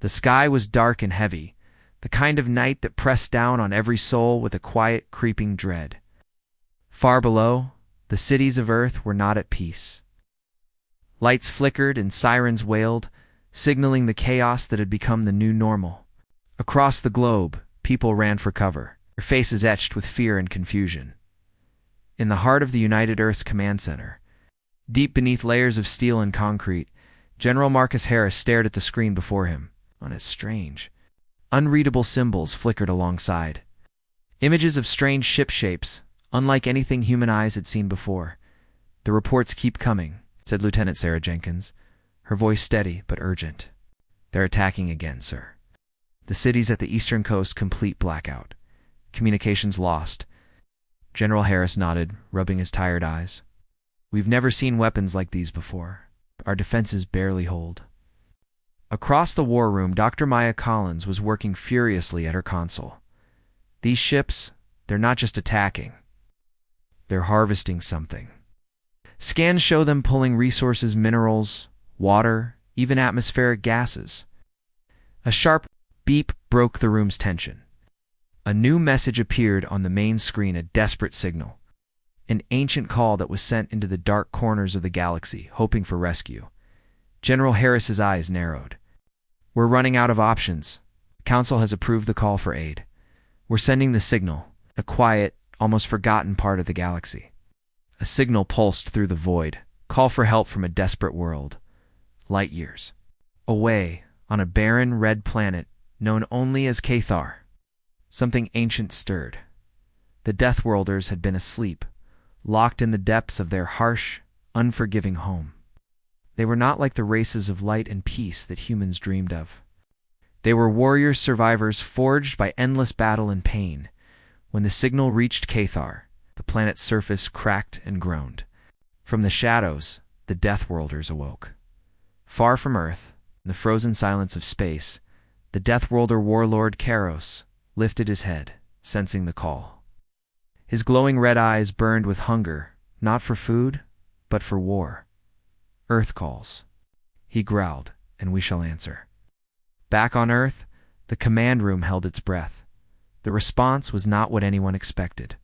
The sky was dark and heavy, the kind of night that pressed down on every soul with a quiet, creeping dread. Far below, the cities of Earth were not at peace. Lights flickered and sirens wailed, signaling the chaos that had become the new normal. Across the globe, people ran for cover, their faces etched with fear and confusion. In the heart of the United Earth's command center, deep beneath layers of steel and concrete, General Marcus Harris stared at the screen before him. On its strange, unreadable symbols flickered alongside. Images of strange ship shapes, unlike anything human eyes had seen before. "The reports keep coming," said Lieutenant Sarah Jenkins, her voice steady but urgent. "They're attacking again, sir. The cities at the eastern coast complete blackout. Communications lost." General Harris nodded, rubbing his tired eyes. "We've never seen weapons like these before. Our defenses barely hold." Across the war room, Dr. Maya Collins was working furiously at her console. "These ships, they're not just attacking. They're harvesting something. Scans show them pulling resources, minerals, water, even atmospheric gases." A sharp beep broke the room's tension. A new message appeared on the main screen, a desperate signal. An ancient call that was sent into the dark corners of the galaxy, hoping for rescue. General Harris's eyes narrowed. "We're running out of options. The Council has approved the call for aid. We're sending the signal, a quiet, almost forgotten part of the galaxy." A signal pulsed through the void, call for help from a desperate world. Light years away, on a barren red planet known only as Cathar, something ancient stirred. The Deathworlders had been asleep, locked in the depths of their harsh, unforgiving home. They were not like the races of light and peace that humans dreamed of. They were warrior survivors forged by endless battle and pain. When the signal reached Cathar, the planet's surface cracked and groaned. From the shadows, the Deathworlders awoke. Far from Earth, in the frozen silence of space, the Deathworlder warlord Karos lifted his head, sensing the call. His glowing red eyes burned with hunger, not for food, but for war. "Earth calls," he growled, "and we shall answer." Back on Earth, the command room held its breath. The response was not what anyone expected.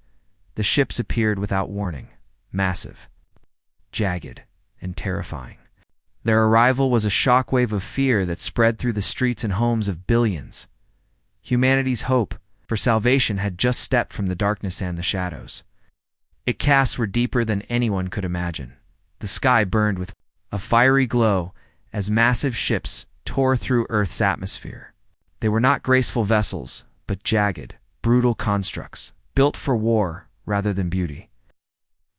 The ships appeared without warning, massive, jagged, and terrifying. Their arrival was a shockwave of fear that spread through the streets and homes of billions. Humanity's hope for salvation had just stepped from the darkness and the shadows. Its casts were deeper than anyone could imagine. The sky burned with a fiery glow as massive ships tore through Earth's atmosphere. They were not graceful vessels, but jagged, brutal constructs, built for war rather than beauty.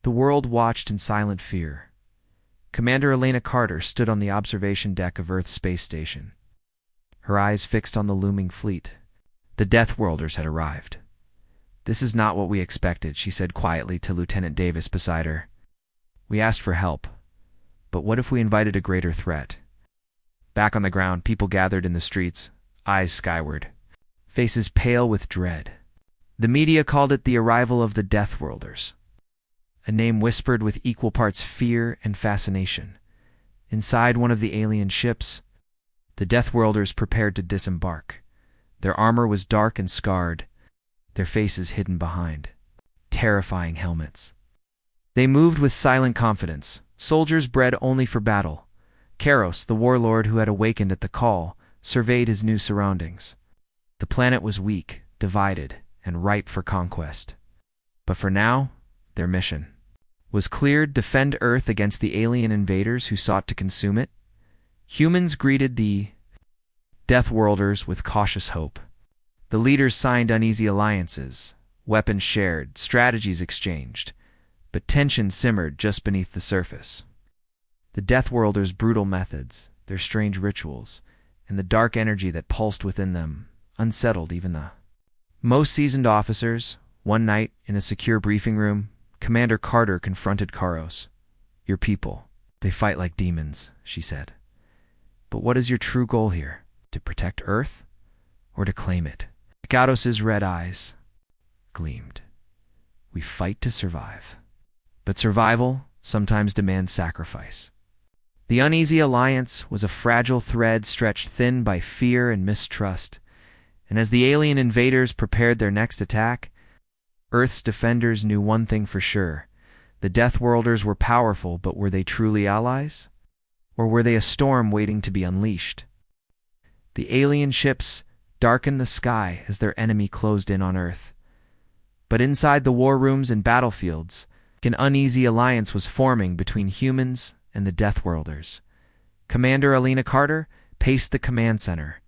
The world watched in silent fear. Commander Elena Carter stood on the observation deck of Earth's space station, her eyes fixed on the looming fleet. The Deathworlders had arrived. "This is not what we expected," she said quietly to Lieutenant Davis beside her. "We asked for help, but what if we invited a greater threat?" Back on the ground, people gathered in the streets, eyes skyward, faces pale with dread. The media called it the arrival of the Deathworlders, a name whispered with equal parts fear and fascination. Inside one of the alien ships, the Deathworlders prepared to disembark. Their armor was dark and scarred, their faces hidden behind terrifying helmets. They moved with silent confidence, soldiers bred only for battle. Karos, the warlord who had awakened at the call, surveyed his new surroundings. The planet was weak, divided, and ripe for conquest. But for now, their mission was clear: defend Earth against the alien invaders who sought to consume it. Humans greeted the Deathworlders with cautious hope. The leaders signed uneasy alliances, weapons shared, strategies exchanged, but tension simmered just beneath the surface. The Deathworlders' brutal methods, their strange rituals, and the dark energy that pulsed within them unsettled even the most seasoned officers. One night, in a secure briefing room, Commander Carter confronted Karos. "Your people, they fight like demons," she said. "But what is your true goal here? To protect Earth, or to claim it?" Karos's red eyes gleamed. "We fight to survive. But survival sometimes demands sacrifice." The uneasy alliance was a fragile thread stretched thin by fear and mistrust, and as the alien invaders prepared their next attack, Earth's defenders knew one thing for sure. The Deathworlders were powerful, but were they truly allies? Or were they a storm waiting to be unleashed? The alien ships darkened the sky as their enemy closed in on Earth. But inside the war rooms and battlefields, an uneasy alliance was forming between humans and the Deathworlders. Commander Alina Carter paced the command center.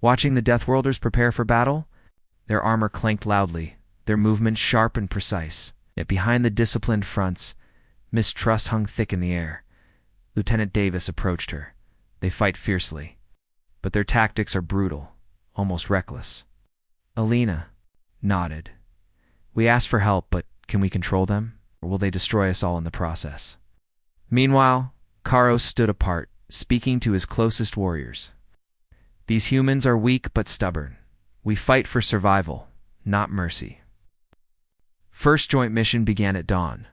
Watching the Deathworlders prepare for battle, their armor clanked loudly, their movements sharp and precise. Yet behind the disciplined fronts, mistrust hung thick in the air. Lieutenant Davis approached her. They fight fiercely, but their tactics are brutal, almost reckless. Alina nodded. We asked for help, but can we control them? Or will they destroy us all in the process? Meanwhile, Karo stood apart, speaking to his closest warriors. These humans are weak but stubborn. We fight for survival, not mercy. First joint mission began at dawn.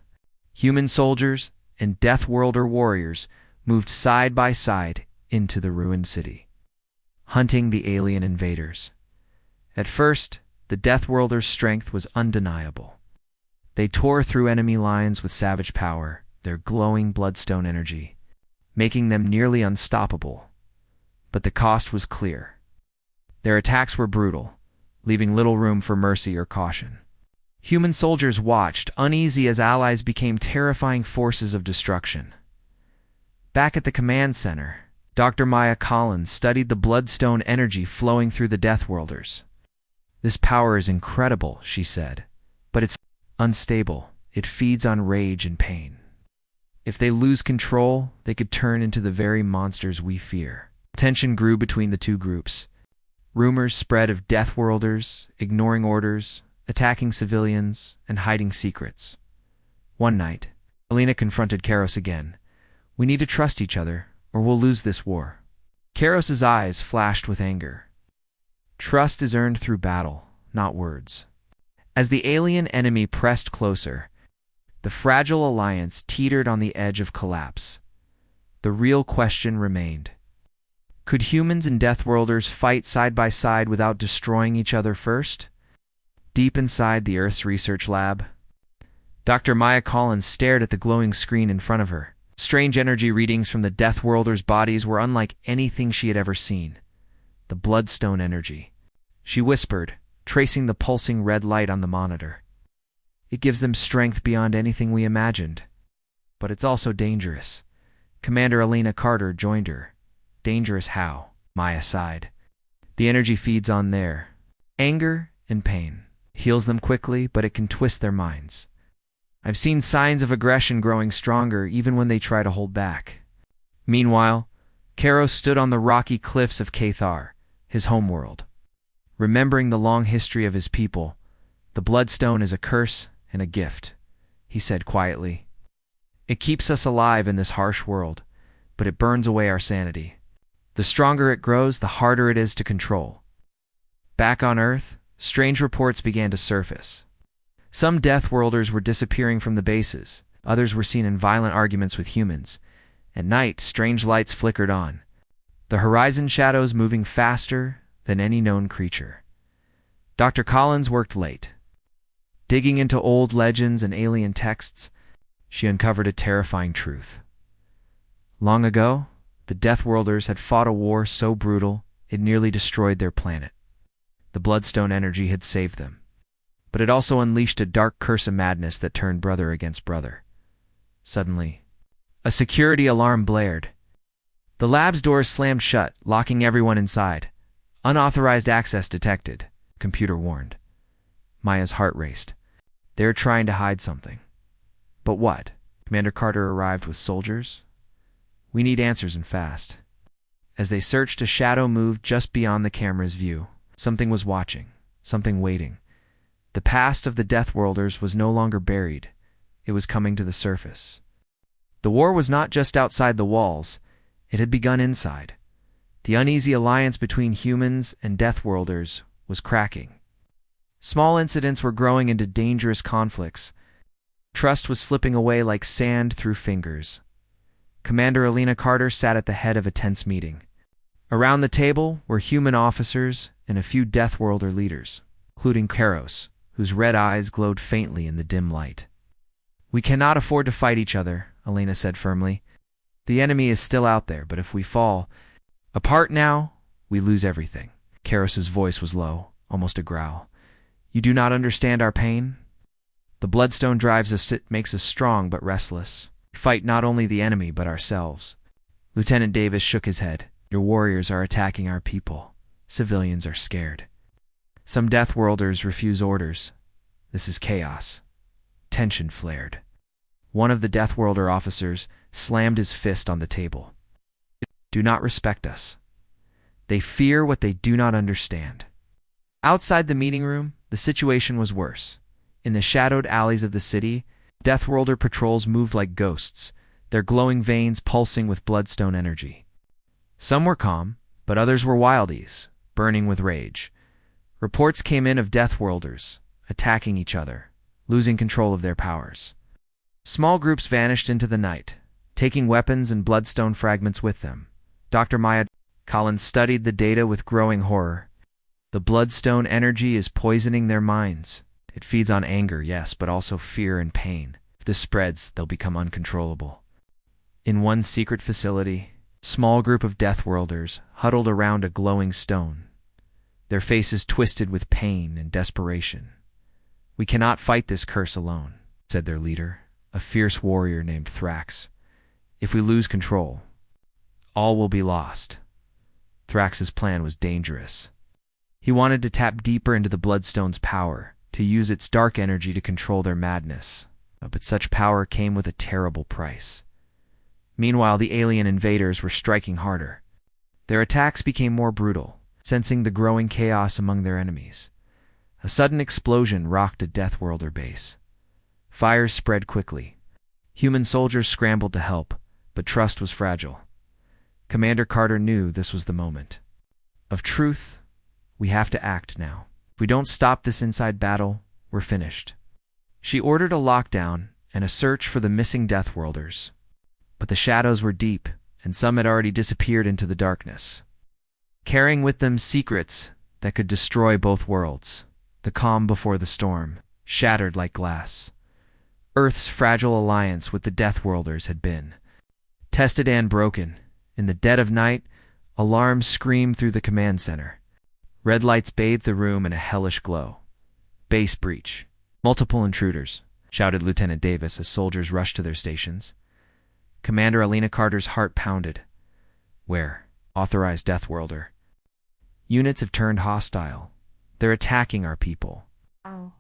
Human soldiers and Deathworlder warriors moved side by side into the ruined city, hunting the alien invaders. At first, the Deathworlders' strength was undeniable. They tore through enemy lines with savage power, their glowing bloodstone energy, making them nearly unstoppable. But the cost was clear. Their attacks were brutal, leaving little room for mercy or caution. Human soldiers watched, uneasy as allies became terrifying forces of destruction. Back at the command center, Dr. Maya Collins studied the bloodstone energy flowing through the Deathworlders. This power is incredible, she said, but it's unstable. It feeds on rage and pain. If they lose control, they could turn into the very monsters we fear. Tension grew between the two groups. Rumors spread of Deathworlders ignoring orders, attacking civilians, and hiding secrets. One night, Alina confronted Karos again. We need to trust each other, or we'll lose this war. Karos's eyes flashed with anger. Trust is earned through battle, not words. As the alien enemy pressed closer, the fragile alliance teetered on the edge of collapse. The real question remained. Could humans and Deathworlders fight side by side without destroying each other first? Deep inside the Earth's research lab, Dr. Maya Collins stared at the glowing screen in front of her. Strange energy readings from the Deathworlders' bodies were unlike anything she had ever seen. The bloodstone energy. She whispered, tracing the pulsing red light on the monitor. It gives them strength beyond anything we imagined. But it's also dangerous. Commander Alina Carter joined her. Dangerous how? Maya sighed. The energy feeds on their anger and pain. Heals them quickly, but it can twist their minds. I've seen signs of aggression growing stronger even when they try to hold back. Meanwhile, Karos stood on the rocky cliffs of Cathar, his homeworld. Remembering the long history of his people, the bloodstone is a curse and a gift, he said quietly. It keeps us alive in this harsh world, but it burns away our sanity. The stronger it grows, the harder it is to control. Back on Earth, strange reports began to surface. Some Deathworlders were disappearing from the bases. Others were seen in violent arguments with humans. At night, strange lights flickered on, the horizon shadows moving faster than any known creature. Dr. Collins worked late. Digging into old legends and alien texts, she uncovered a terrifying truth. Long ago, the Deathworlders had fought a war so brutal it nearly destroyed their planet. The bloodstone energy had saved them, but it also unleashed a dark curse of madness that turned brother against brother. Suddenly, a security alarm blared. The lab's doors slammed shut, locking everyone inside. Unauthorized access detected, computer warned. Maya's heart raced. They're trying to hide something. But what? Commander Carter arrived with soldiers? We need answers and fast. As they searched, a shadow moved just beyond the camera's view. Something was watching, something waiting. The past of the Deathworlders was no longer buried. It was coming to the surface. The war was not just outside the walls. It had begun inside. The uneasy alliance between humans and Deathworlders was cracking. Small incidents were growing into dangerous conflicts. Trust was slipping away like sand through fingers. Commander Alina Carter sat at the head of a tense meeting. Around the table were human officers and a few Deathworlder leaders, including Karos, whose red eyes glowed faintly in the dim light. "We cannot afford to fight each other," Alina said firmly. "The enemy is still out there, but if we fall apart now, we lose everything." Karos's voice was low, almost a growl. "You do not understand our pain? The bloodstone drives us, it makes us strong but restless. We fight not only the enemy but ourselves." Lieutenant Davis shook his head. "Your warriors are attacking our people. Civilians are scared. Some Deathworlders refuse orders. This is chaos." Tension flared. One of the Deathworlder officers slammed his fist on the table. "Do not respect us. They fear what they do not understand." Outside the meeting room, the situation was worse. In the shadowed alleys of the city, Deathworlder patrols moved like ghosts, their glowing veins pulsing with bloodstone energy. Some were calm, but others were wildies, burning with rage. Reports came in of Deathworlders attacking each other, losing control of their powers. Small groups vanished into the night, taking weapons and bloodstone fragments with them. Dr. Maya Collins studied the data with growing horror. The bloodstone energy is poisoning their minds. It feeds on anger, yes, but also fear and pain. If this spreads, they'll become uncontrollable. In one secret facility, a small group of Deathworlders huddled around a glowing stone, their faces twisted with pain and desperation. "We cannot fight this curse alone," said their leader, a fierce warrior named Thrax. "If we lose control, all will be lost." Thrax's plan was dangerous. He wanted to tap deeper into the Bloodstone's power, to use its dark energy to control their madness. But such power came with a terrible price. Meanwhile, the alien invaders were striking harder. Their attacks became more brutal, sensing the growing chaos among their enemies. A sudden explosion rocked a Deathworlder base. Fires spread quickly. Human soldiers scrambled to help, but trust was fragile. Commander Carter knew this was the moment of truth. We have to act now. If we don't stop this inside battle, we're finished. She ordered a lockdown and a search for the missing Deathworlders. But the shadows were deep, and some had already disappeared into the darkness, carrying with them secrets that could destroy both worlds. The calm before the storm, shattered like glass. Earth's fragile alliance with the Deathworlders had been tested and broken. In the dead of night, alarms screamed through the command center. Red lights bathed the room in a hellish glow. "Base breach. Multiple intruders," shouted Lieutenant Davis as soldiers rushed to their stations. Commander Alina Carter's heart pounded. "Where?" "Authorized Deathworlder. Units have turned hostile. They're attacking our people." Oh.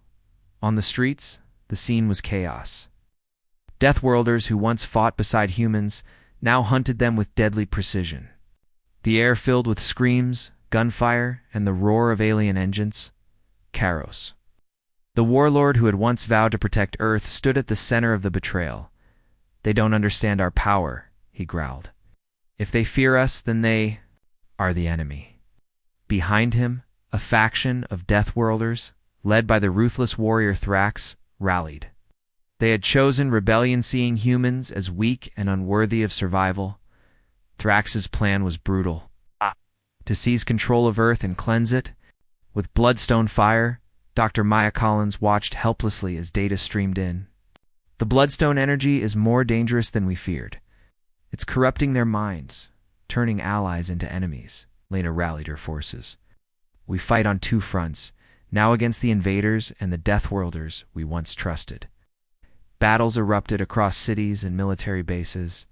On the streets, the scene was chaos. Deathworlders who once fought beside humans now hunted them with deadly precision. The air filled with screams, gunfire, and the roar of alien engines. Karos, the warlord who had once vowed to protect Earth, stood at the center of the betrayal. "They don't understand our power," he growled. "If they fear us, then they are the enemy." Behind him, a faction of Deathworlders, led by the ruthless warrior Thrax, rallied. They had chosen rebellion, seeing humans as weak and unworthy of survival. Thrax's plan was brutal. To seize control of Earth and cleanse it. With bloodstone fire, Dr. Maya Collins watched helplessly as data streamed in. "The bloodstone energy is more dangerous than we feared. It's corrupting their minds, turning allies into enemies." Lena rallied her forces. "We fight on two fronts, now against the invaders and the Deathworlders we once trusted." Battles erupted across cities and military bases.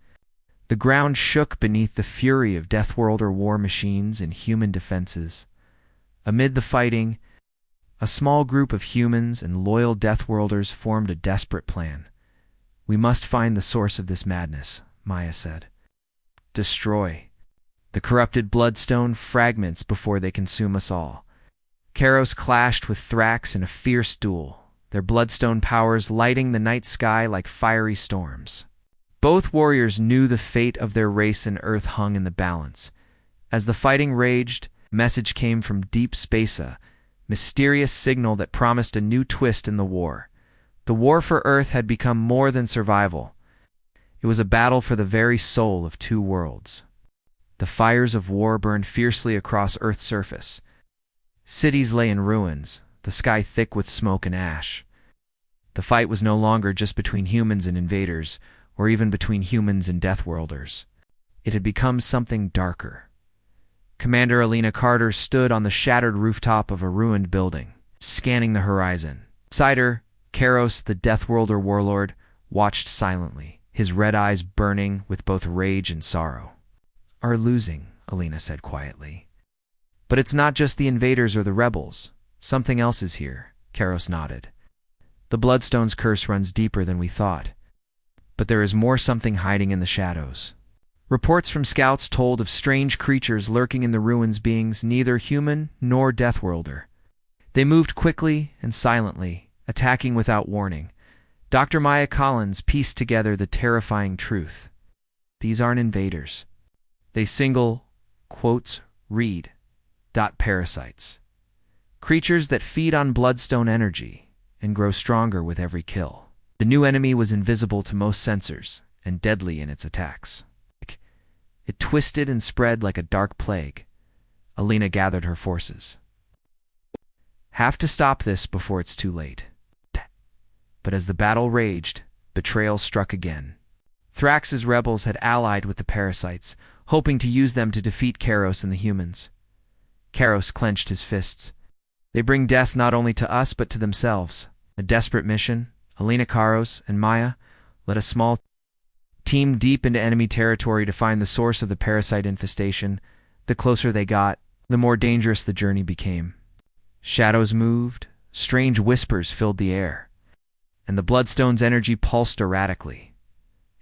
The ground shook beneath the fury of Deathworlder war machines and human defenses. Amid the fighting, a small group of humans and loyal Deathworlders formed a desperate plan. "We must find the source of this madness," Maya said. "Destroy the corrupted bloodstone fragments before they consume us all." Karos clashed with Thrax in a fierce duel, their bloodstone powers lighting the night sky like fiery storms. Both warriors knew the fate of their race and Earth hung in the balance. As the fighting raged, a message came from deep space, a mysterious signal that promised a new twist in the war. The war for Earth had become more than survival. It was a battle for the very soul of two worlds. The fires of war burned fiercely across Earth's surface. Cities lay in ruins, the sky thick with smoke and ash. The fight was no longer just between humans and invaders, or even between humans and Deathworlders. It had become something darker. Commander Alina Carter stood on the shattered rooftop of a ruined building, scanning the horizon. Beside her, Karos, the Deathworlder warlord, watched silently, his red eyes burning with both rage and sorrow. "Are losing," Alina said quietly. "But it's not just the invaders or the rebels. Something else is here," Karos nodded. "The Bloodstone's curse runs deeper than we thought. But there is more something hiding in the shadows." Reports from scouts told of strange creatures lurking in the ruins, beings neither human nor Deathworlder. They moved quickly and silently, attacking without warning. Dr. Maya Collins pieced together the terrifying truth. These aren't invaders. They read parasites. Creatures that feed on bloodstone energy and grow stronger with every kill. The new enemy was invisible to most sensors and deadly in its attacks. It twisted and spread like a dark plague. Alina gathered her forces. "Have to stop this before it's too late." But as the battle raged, betrayal struck again. Thrax's rebels had allied with the parasites, hoping to use them to defeat Karos and the humans. Karos clenched his fists. "They bring death not only to us but to themselves. A desperate mission. Alina, Karos, and Maya led a small team deep into enemy territory to find the source of the parasite infestation. The closer they got, the more dangerous the journey became. Shadows moved, strange whispers filled the air, and the Bloodstone's energy pulsed erratically.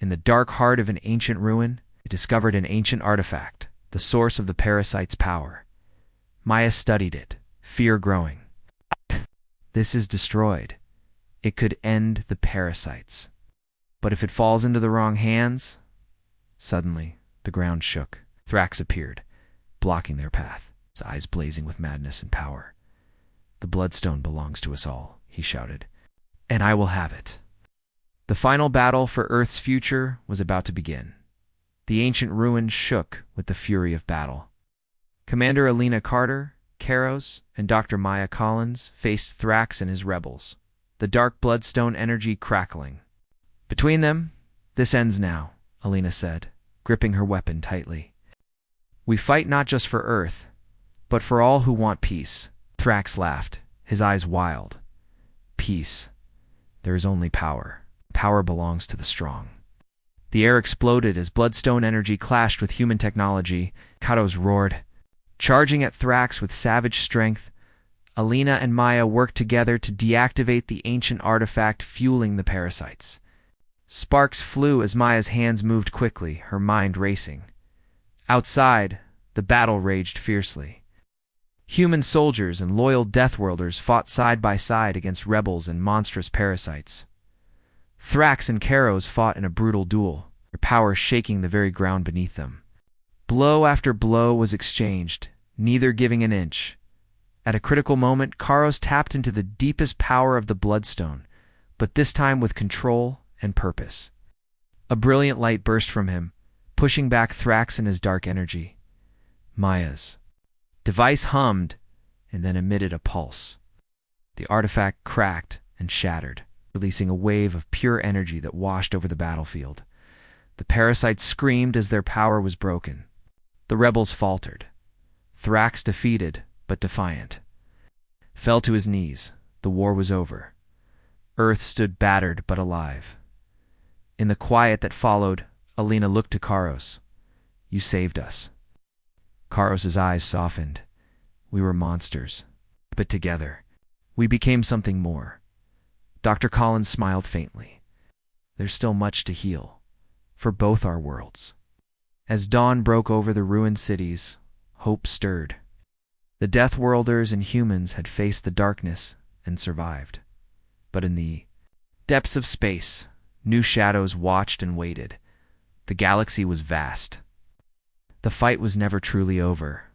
In the dark heart of an ancient ruin, they discovered an ancient artifact, the source of the parasite's power. Maya studied it, fear growing. "This is destroyed. It could end the parasites. But if it falls into the wrong hands..." Suddenly, the ground shook. Thrax appeared, blocking their path, his eyes blazing with madness and power. "The Bloodstone belongs to us all," he shouted, "and I will have it." The final battle for Earth's future was about to begin. The ancient ruin shook with the fury of battle. Commander Alina Carter, Karos, and Dr. Maya Collins faced Thrax and his rebels, the dark Bloodstone energy crackling. "Between them, this ends now," Alina said, gripping her weapon tightly. "We fight not just for Earth, but for all who want peace." Thrax laughed, his eyes wild. "Peace. There is only power. Power belongs to the strong." The air exploded as Bloodstone energy clashed with human technology. Karos roared. Charging at Thrax with savage strength, Alina and Maya worked together to deactivate the ancient artifact fueling the parasites. Sparks flew as Maya's hands moved quickly, her mind racing. Outside, the battle raged fiercely. Human soldiers and loyal Deathworlders fought side by side against rebels and monstrous parasites. Thrax and Karos fought in a brutal duel, their power shaking the very ground beneath them. Blow after blow was exchanged, neither giving an inch. At a critical moment, Karos tapped into the deepest power of the Bloodstone, but this time with control and purpose. A brilliant light burst from him, pushing back Thrax and his dark energy. Maya's device hummed and then emitted a pulse. The artifact cracked and shattered, releasing a wave of pure energy that washed over the battlefield. The parasites screamed as their power was broken. The rebels faltered. Thrax, defeated but defiant, fell to his knees. The war was over. Earth stood battered but alive. In the quiet that followed, Alina looked to Karos. "You saved us." Karos's eyes softened. "We were monsters, but together, we became something more." Dr. Collins smiled faintly. "There's still much to heal, for both our worlds." As dawn broke over the ruined cities, hope stirred. The Deathworlders and humans had faced the darkness and survived. But in the depths of space, new shadows watched and waited. The galaxy was vast. The fight was never truly over.